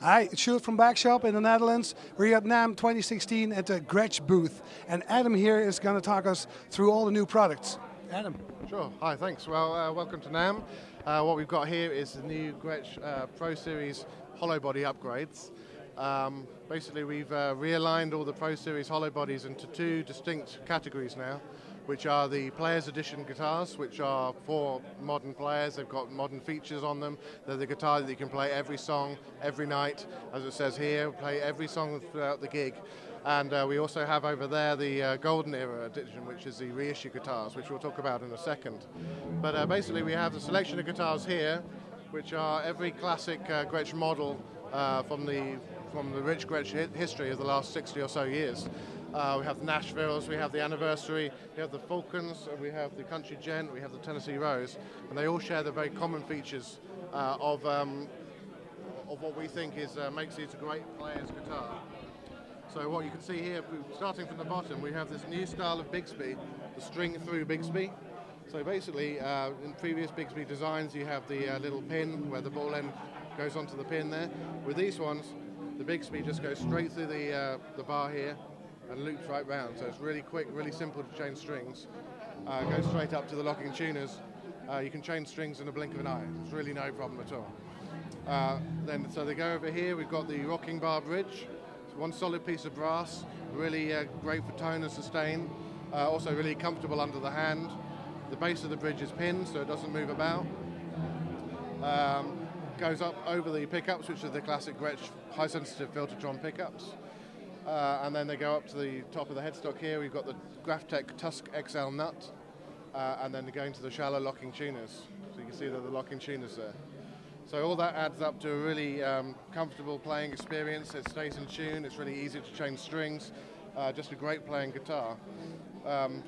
Hi, it's Sjoerd from Bax-shop in the Netherlands. We're at NAMM 2016 at the Gretsch booth. And Adam here is going to talk us through all the new products. Adam. Sure. Hi, thanks. Well, welcome to NAMM. What we've got here is the new Gretsch Pro Series hollow body upgrades. Basically, we've realigned all the Pro Series hollow bodies into two distinct categories now, which are the Players Edition guitars, which are for modern players. They've got modern features on them. They're the guitar that you can play every song, every night, as it says here, play every song throughout the gig. And we also have over there the Golden Era Edition, which is the reissue guitars, which we'll talk about in a second. But basically, we have a selection of guitars here, which are every classic Gretsch model from the rich Gretsch history of the last 60 or so years. We have the Nashvilles, we have the Anniversary, we have the Falcons, we have the Country Gent, we have the Tennessee Rose, and they all share the very common features of what we think makes these a great player's guitar. So what you can see here, starting from the bottom, we have this new style of Bigsby, the string-through Bigsby. So basically, in previous Bigsby designs, you have the little pin where the ball end goes onto the pin there. With these ones, the Bigsby just goes straight through the bar here and loops right round. So it's really quick, really simple to change strings. Goes straight up to the locking tuners. You can change strings in a blink of an eye. It's really no problem at all. So they go over here. We've got the rocking bar bridge. It's one solid piece of brass, really great for tone and sustain. Also really comfortable under the hand. The base of the bridge is pinned, so it doesn't move about. Goes up over the pickups, which are the classic Gretsch high-sensitive Filtertron pickups. And then they go up to the top of the headstock here. We've got the Graphtec Tusk XL nut, and then going to the shallow locking tuners. So you can see that the locking tuners there. So all that adds up to a really comfortable playing experience. It stays in tune. It's really easy to change strings. Just a great playing guitar.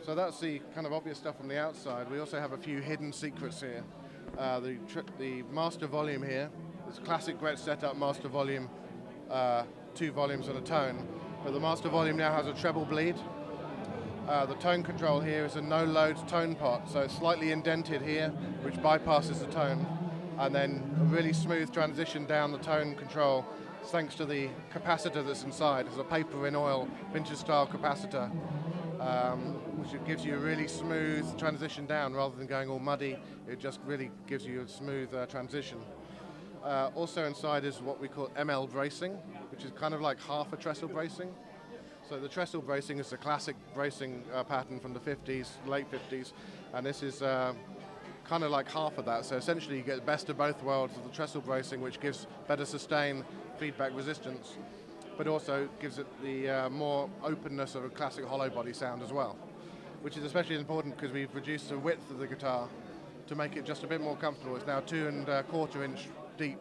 So that's the kind of obvious stuff from the outside. We also have a few hidden secrets here. The master volume here is classic Gretsch setup master volume, 2 volumes and a tone. But the master volume now has a treble bleed. The tone control here is a no-load tone pot, so it's slightly indented here, which bypasses the tone, and then a really smooth transition down the tone control, thanks to the capacitor that's inside. It's a paper-in-oil vintage-style capacitor, which gives you a really smooth transition down rather than going all muddy. It just really gives you a smooth transition. Also inside is what we call ML bracing, which is kind of like half a trestle bracing. So the trestle bracing is the classic bracing pattern from the 50s, late 50s, and this is kind of like half of that. So essentially you get the best of both worlds of the trestle bracing, which gives better sustain, feedback resistance, but also gives it the more openness of a classic hollow body sound as well, which is especially important because we've reduced the width of the guitar to make it just a bit more comfortable. It's now 2 1/4 inch deep,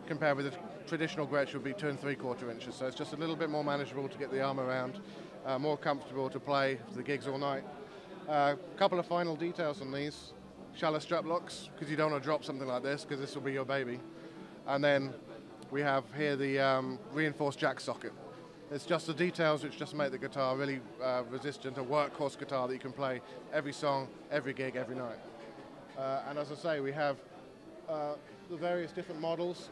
compared with the traditional Gretsch would be 2 3/4 inches. So it's just a little bit more manageable to get the arm around, more comfortable to play for the gigs all night. A couple of final details on these. Shallow strap locks, because you don't want to drop something like this, because this will be your baby. And then we have here the reinforced jack socket. It's just the details which just make the guitar really resistant, a workhorse guitar that you can play every song, every gig, every night. And as I say, we have the various different models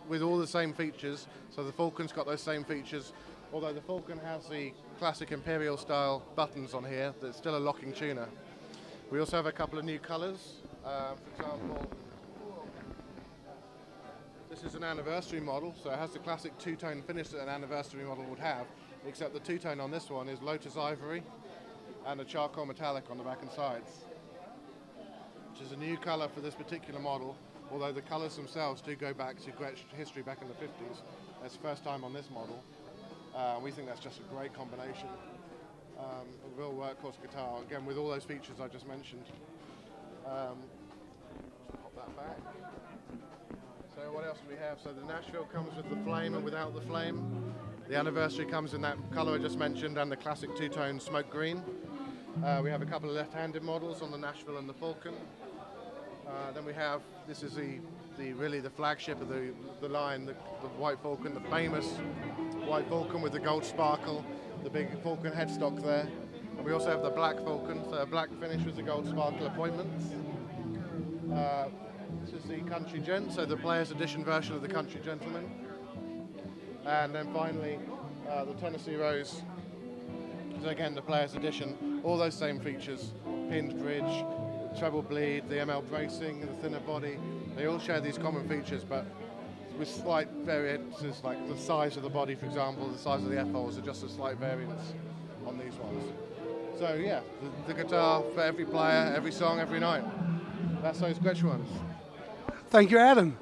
with all the same features. So the Falcon's got those same features, although the Falcon has the classic Imperial style buttons on here. That's still a locking tuner. We also have a couple of new colors. For example, this is an Anniversary model, so it has the classic two-tone finish that an Anniversary model would have, except the two-tone on this one is Lotus Ivory and a charcoal metallic on the back and sides, which is a new color for this particular model, although the colors themselves do go back to Gretsch history back in the 50s. That's the first time on this model. We think that's just a great combination. A real workhorse guitar, again with all those features I just mentioned. Just pop that back. So what else do we have? So the Nashville comes with the flame and without the flame. The Anniversary comes in that color I just mentioned and the classic two-tone smoke green. We have a couple of left-handed models on the Nashville and the Falcon. Then we have, this is really the flagship of the line, the White Falcon, the famous White Falcon with the gold sparkle, the big Falcon headstock there. And we also have the Black Falcon, so a black finish with the gold sparkle appointments. This is the Country Gent, so the Players Edition version of the Country Gentleman. And then finally, the Tennessee Rose is again the Player's Edition. All those same features: pinned bridge, treble bleed, the ML bracing, the thinner body. They all share these common features, but with slight variances, like the size of the body, for example, the size of the F-holes are just a slight variance on these ones. So yeah, the guitar for every player, every song, every night. That's those Gretsch ones. Thank you, Adam.